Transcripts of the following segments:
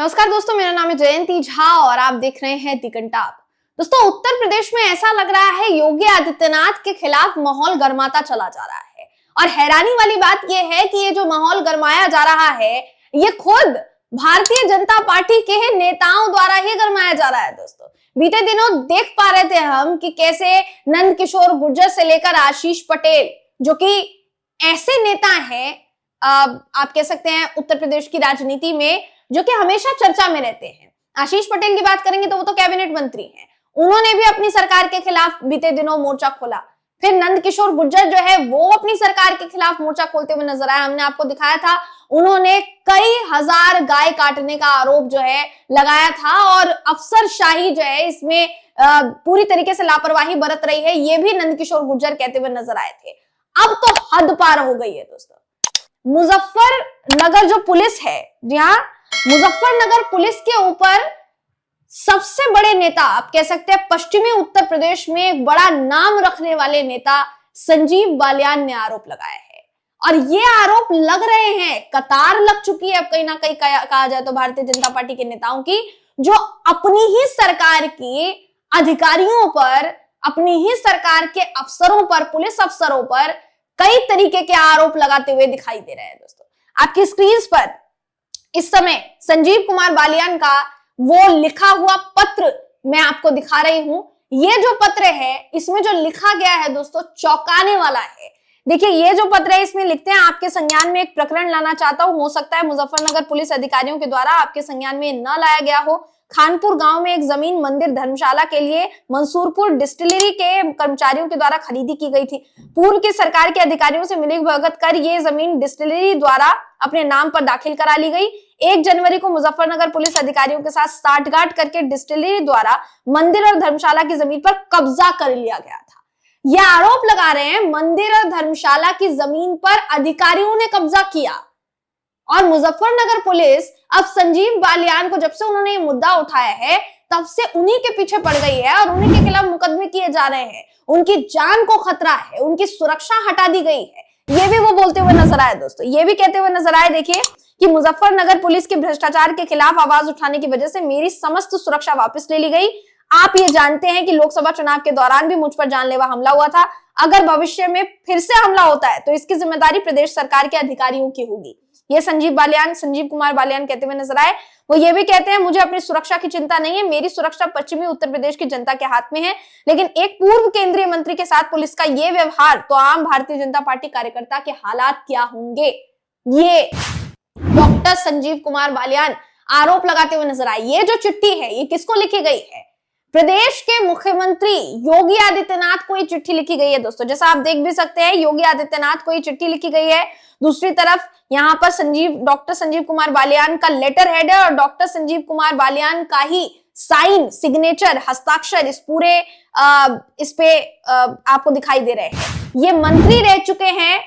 नमस्कार दोस्तों, मेरा नाम है जयंती झा और आप देख रहे हैं दी घंटाब। दोस्तों, उत्तर प्रदेश में ऐसा लग रहा है योगी आदित्यनाथ के खिलाफ माहौल गर्माता चला जा रहा है। और हैरानी वाली बात यह है कि ये जो माहौल गरमाया जा रहा है ये खुद भारतीय जनता पार्टी के नेताओं द्वारा ही गरमाया जा रहा है। दोस्तों, बीते दिनों देख पा रहे थे हम कि कैसे नंद किशोर गुर्जर से लेकर आशीष पटेल, जो कि ऐसे नेता हैं, आप कह सकते हैं उत्तर प्रदेश की राजनीति में जो कि हमेशा चर्चा में रहते हैं। आशीष पटेल की बात करेंगे तो वो तो कैबिनेट मंत्री हैं, उन्होंने भी अपनी सरकार के खिलाफ बीते दिनों मोर्चा खोला। फिर नंद किशोर गुर्जर जो है वो अपनी सरकार के खिलाफ मोर्चा खोलते हुए नजर आए। हमने आपको दिखाया था, उन्होंने कई हजार गाय काटने का आरोप जो है लगाया था और अफसरशाही जो है इसमें पूरी तरीके से लापरवाही बरत रही है, ये भी नंद किशोर गुर्जर कहते हुए नजर आए थे। अब तो हद पार हो गई है दोस्तों। मुजफ्फरनगर जो पुलिस है, जी हाँ, मुजफ्फरनगर पुलिस के ऊपर सबसे बड़े नेता, आप कह सकते हैं पश्चिमी उत्तर प्रदेश में एक बड़ा नाम रखने वाले नेता संजीव बालियान ने आरोप लगाया है। और ये आरोप लग रहे हैं, कतार लग चुकी है अब कहीं ना कहीं कहा जाए तो भारतीय जनता पार्टी के नेताओं की, जो अपनी ही सरकार की अधिकारियों पर, अपनी ही सरकार के अफसरों पर, पुलिस अफसरों पर कई तरीके के आरोप लगाते हुए दिखाई दे रहे हैं। दोस्तों, आपकी स्क्रीन पर इस समय संजीव कुमार बालियान का वो लिखा हुआ पत्र मैं आपको दिखा रही हूं। ये जो पत्र है इसमें जो लिखा गया है दोस्तों, चौंकाने वाला है। देखिए, ये जो पत्र है इसमें लिखते हैं, आपके संज्ञान में एक प्रकरण लाना चाहता हूं। हो सकता है मुजफ्फरनगर पुलिस अधिकारियों के द्वारा आपके संज्ञान में न लाया गया हो। खानपुर गांव में एक जमीन मंदिर धर्मशाला के लिए मंसूरपुर डिस्टिलरी के कर्मचारियों के द्वारा खरीदी की गई थी। पूर्व की सरकार के अधिकारियों से मिली भगत कर ये जमीन डिस्टिलरी द्वारा अपने नाम पर दाखिल करा ली गई। 1 जनवरी को मुजफ्फरनगर पुलिस अधिकारियों के साथ साठगांठ करके डिस्टिलरी द्वारा मंदिर और धर्मशाला की जमीन पर कब्जा कर लिया गया था। यह आरोप लगा रहे हैं मंदिर और धर्मशाला की जमीन पर अधिकारियों ने कब्जा किया। और मुजफ्फरनगर पुलिस अब संजीव बालियान को, जब से उन्होंने ये मुद्दा उठाया है तब से उन्हीं के पीछे पड़ गई है और उन्हीं के खिलाफ मुकदमे किए जा रहे हैं। उनकी जान को खतरा है, उनकी सुरक्षा हटा दी गई है, ये भी वो बोलते हुए नजर आए। दोस्तों, ये भी कहते हुए नजर आए, देखिए, कि मुजफ्फरनगर पुलिस के भ्रष्टाचार के खिलाफ आवाज उठाने की वजह से मेरी समस्त सुरक्षा वापस ले ली गई। आप ये जानते हैं कि लोकसभा चुनाव के दौरान भी मुझ पर जानलेवा हमला हुआ था। अगर भविष्य में फिर से हमला होता है तो इसकी जिम्मेदारी प्रदेश सरकार के अधिकारियों की होगी। ये संजीव कुमार बालियान कहते हुए नजर आए। वो ये भी कहते हैं, मुझे अपनी सुरक्षा की चिंता नहीं है, मेरी सुरक्षा पश्चिमी उत्तर प्रदेश की जनता के हाथ में है। लेकिन एक पूर्व केंद्रीय मंत्री के साथ पुलिस का ये व्यवहार, तो आम भारतीय जनता पार्टी कार्यकर्ता के हालात क्या होंगे, ये डॉक्टर संजीव कुमार बालियान आरोप लगाते हुए नजर आए। ये जो चिट्ठी है ये किसको लिखी गई है? प्रदेश के मुख्यमंत्री योगी आदित्यनाथ को ये चिट्ठी लिखी गई है। दोस्तों, जैसा आप देख भी सकते हैं, योगी आदित्यनाथ को ये चिट्ठी लिखी गई है। दूसरी तरफ यहाँ पर डॉक्टर संजीव कुमार बालियान का लेटर हेड है और डॉक्टर संजीव कुमार बालियान का ही साइन, सिग्नेचर, हस्ताक्षर इस पे आपको दिखाई दे रहे हैं। ये मंत्री रह चुके हैं,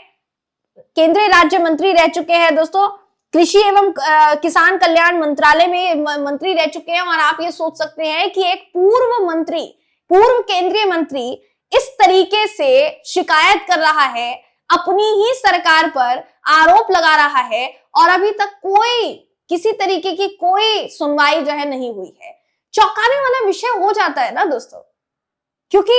केंद्रीय राज्य मंत्री रह चुके हैं। दोस्तों, कृषि एवं किसान कल्याण मंत्रालय में मंत्री रह चुके हैं। और आप ये सोच सकते हैं कि एक पूर्व केंद्रीय मंत्री इस तरीके से शिकायत कर रहा है, अपनी ही सरकार पर आरोप लगा रहा है और अभी तक किसी तरीके की कोई सुनवाई जो है नहीं हुई है। चौंकाने वाला विषय हो जाता है ना दोस्तों, क्योंकि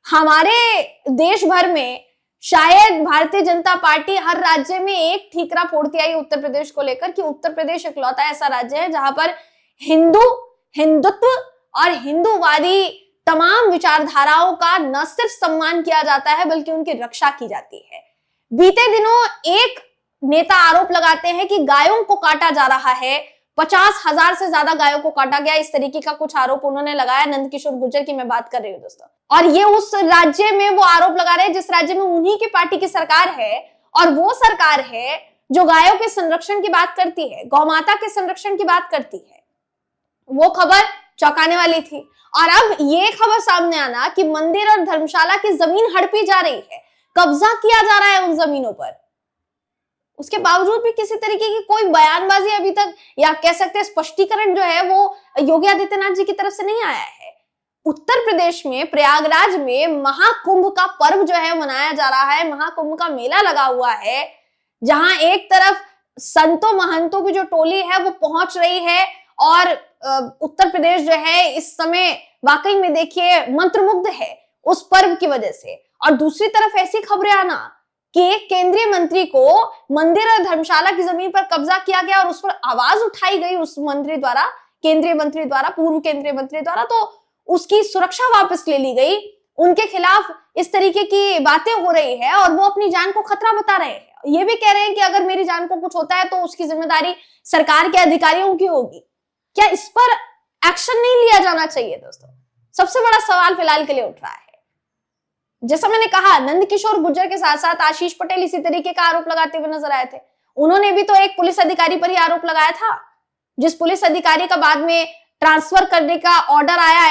हमारे देश भर में शायद भारतीय जनता पार्टी हर राज्य में एक ठीकरा फोड़ती आई उत्तर प्रदेश को लेकर कि उत्तर प्रदेश इकलौता ऐसा राज्य है जहां पर हिंदुत्व और हिंदूवादी तमाम विचारधाराओं का न सिर्फ सम्मान किया जाता है बल्कि उनकी रक्षा की जाती है। बीते दिनों एक नेता आरोप लगाते हैं कि गायों को काटा जा रहा है, 50,000 से ज्यादा गायों को काटा गया, इस तरीके का कुछ आरोप उन्होंने लगाया। नंद किशोर गुर्जर की मैं बात कर रही हूँ दोस्तों, और ये उस राज्य में वो आरोप लगा रहे हैं जिस राज्य में उन्हीं की पार्टी की सरकार है। और वो सरकार है जो गायों के संरक्षण की बात करती है, गौमाता के संरक्षण की बात करती है। वो खबर चौंकाने वाली थी। और अब ये खबर सामने आना कि मंदिर और धर्मशाला की जमीन हड़पी जा रही है, कब्जा किया जा रहा है उन जमीनों पर, उसके बावजूद भी किसी तरीके की कोई बयानबाजी अभी तक, या कह सकते हैं स्पष्टीकरण जो है वो योगी आदित्यनाथ जी की तरफ से नहीं आया है। उत्तर प्रदेश में प्रयागराज में महाकुंभ का पर्व जो है मनाया जा रहा है, महाकुंभ का मेला लगा हुआ है, जहां एक तरफ संतों महंतों की जो टोली है वो पहुंच रही है और उत्तर प्रदेश जो है इस समय वाकई में देखिए मंत्रमुग्ध है उस पर्व की वजह से। और दूसरी तरफ ऐसी खबरें आना कि केंद्रीय मंत्री को मंदिर और धर्मशाला की जमीन पर कब्जा किया गया और उस पर आवाज उठाई गई उस मंत्री द्वारा, केंद्रीय मंत्री द्वारा, पूर्व केंद्रीय मंत्री द्वारा, तो उसकी सुरक्षा वापस ले ली गई। उनके खिलाफ इस तरीके की बातें हो रही है और वो अपनी जान को खतरा बता रहे हैं। ये भी कह रहे हैं कि अगर मेरी जान को कुछ होता है तो उसकी जिम्मेदारी सरकार के अधिकारियों की होगी। क्या इस पर एक्शन नहीं लिया जाना चाहिए दोस्तों? सबसे बड़ा सवाल फिलहाल के लिए उठ रहा है। जैसा मैंने कहा, नंदकिशोर गुर्जर के साथ साथ आशीष पटेल इसी तरीके का आरोप लगाते हुए नजर आए थे। उन्होंने भी तो एक पुलिस अधिकारी पर ही आरोप लगाया था, जिस पुलिस अधिकारी का बाद में ट्रांसफर करने का ऑर्डर आया,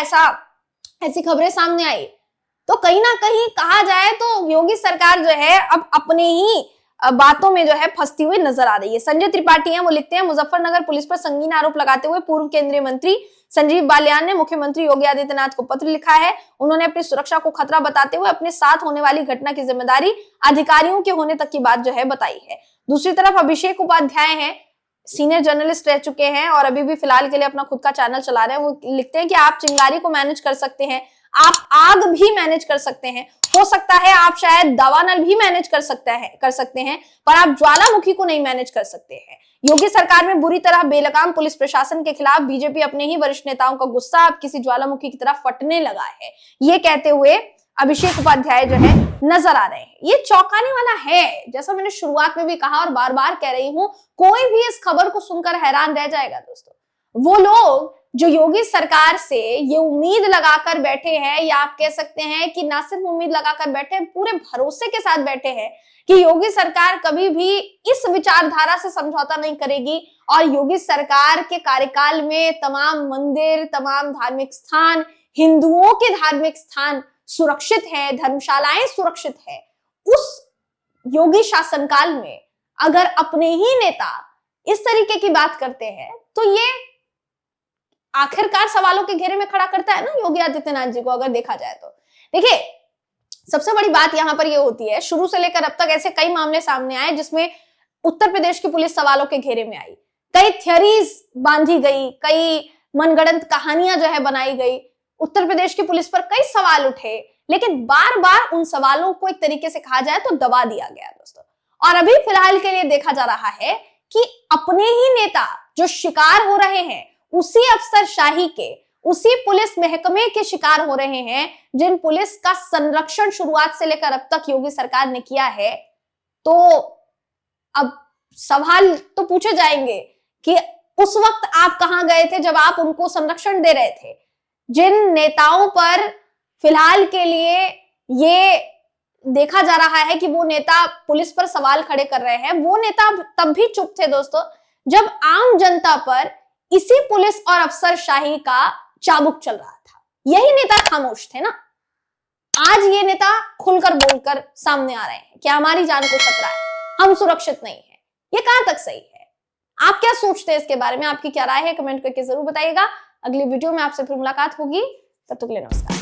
ऐसी खबरें सामने आई। तो कहीं ना कहीं कहा जाए तो योगी सरकार जो है अब अपने ही बातों में जो है फंसती हुई नजर आ रही है। संजय त्रिपाठी हैं, वो लिखते हैं, मुजफ्फरनगर पुलिस पर संगीन आरोप लगाते हुए पूर्व केंद्रीय मंत्री संजीव बालियान ने मुख्यमंत्री योगी आदित्यनाथ को पत्र लिखा है। उन्होंने अपनी सुरक्षा को खतरा बताते हुए अपने साथ होने वाली घटना की जिम्मेदारी अधिकारियों के होने तक की बात जो है बताई है। दूसरी तरफ अभिषेक उपाध्याय हैं, सीनियर जर्नलिस्ट रह चुके हैं और अभी भी फिलहाल के लिए अपना खुद का चैनल चला रहे हैं। वो लिखते हैं कि आप चिंगारी को मैनेज कर सकते हैं, आप आग भी मैनेज कर सकते हैं, हो सकता है आप शायद दावानल भी मैनेज कर सकते हैं, पर आप ज्वालामुखी को नहीं मैनेज कर सकते हैं। योगी सरकार में बुरी तरह बेलगाम पुलिस प्रशासन के खिलाफ बीजेपी अपने ही वरिष्ठ नेताओं का गुस्सा अब किसी ज्वालामुखी की तरफ फटने लगा है, ये कहते हुए अभिषेक उपाध्याय जो है नजर आ रहे हैं। ये चौंकाने वाला है, जैसा मैंने शुरुआत में भी कहा और बार बार कह रही हूं, कोई भी इस खबर को सुनकर हैरान रह जाएगा दोस्तों। वो लोग जो योगी सरकार से ये उम्मीद लगाकर बैठे हैं, या आप कह सकते हैं कि ना सिर्फ उम्मीद लगाकर बैठे हैं, पूरे भरोसे के साथ बैठे हैं कि योगी सरकार कभी भी इस विचारधारा से समझौता नहीं करेगी और योगी सरकार के कार्यकाल में तमाम मंदिर, तमाम धार्मिक स्थान, हिंदुओं के धार्मिक स्थान सुरक्षित है, धर्मशालाएं सुरक्षित है। उस योगी शासनकाल में अगर अपने ही नेता इस तरीके की बात करते हैं तो ये आखिरकार सवालों के घेरे में खड़ा करता है ना योगी आदित्यनाथ जी को, अगर देखा जाए तो। देखिए, सबसे बड़ी बात यहां पर ये होती है, शुरू से लेकर अब तक ऐसे कई मामले सामने आए जिसमें उत्तर प्रदेश की पुलिस सवालों के घेरे में आई, कई थ्योरीज बांधी गई, कई मनगढ़ंत कहानियां जो है बनाई गई, उत्तर प्रदेश की पुलिस पर कई सवाल उठे, लेकिन बार बार उन सवालों को एक तरीके से कहा जाए तो दबा दिया गया दोस्तों। और अभी फिलहाल के लिए देखा जा रहा है कि अपने ही नेता जो शिकार हो रहे हैं, उसी अफसरशाही के, उसी पुलिस महकमे के शिकार हो रहे हैं, जिन पुलिस का संरक्षण शुरुआत से लेकर अब तक योगी सरकार ने किया है। तो अब सवाल तो पूछे जाएंगे कि उस वक्त आप कहां गए थे जब आप उनको संरक्षण दे रहे थे? जिन नेताओं पर फिलहाल के लिए ये देखा जा रहा है कि वो नेता पुलिस पर सवाल खड़े कर रहे हैं, वो नेता तब भी चुप थे दोस्तों जब आम जनता पर इसी पुलिस और अफसरशाही का चाबुक चल रहा था। यही नेता खामोश थे ना। आज ये नेता खुलकर बोलकर सामने आ रहे हैं कि हमारी जान को खतरा है, हम सुरक्षित नहीं है। ये कहां तक सही है? आप क्या सोचते हैं इसके बारे में? आपकी क्या राय है? कमेंट करके जरूर बताइएगा। अगली वीडियो में आपसे फिर मुलाकात होगी, तब तक के लिए नमस्कार।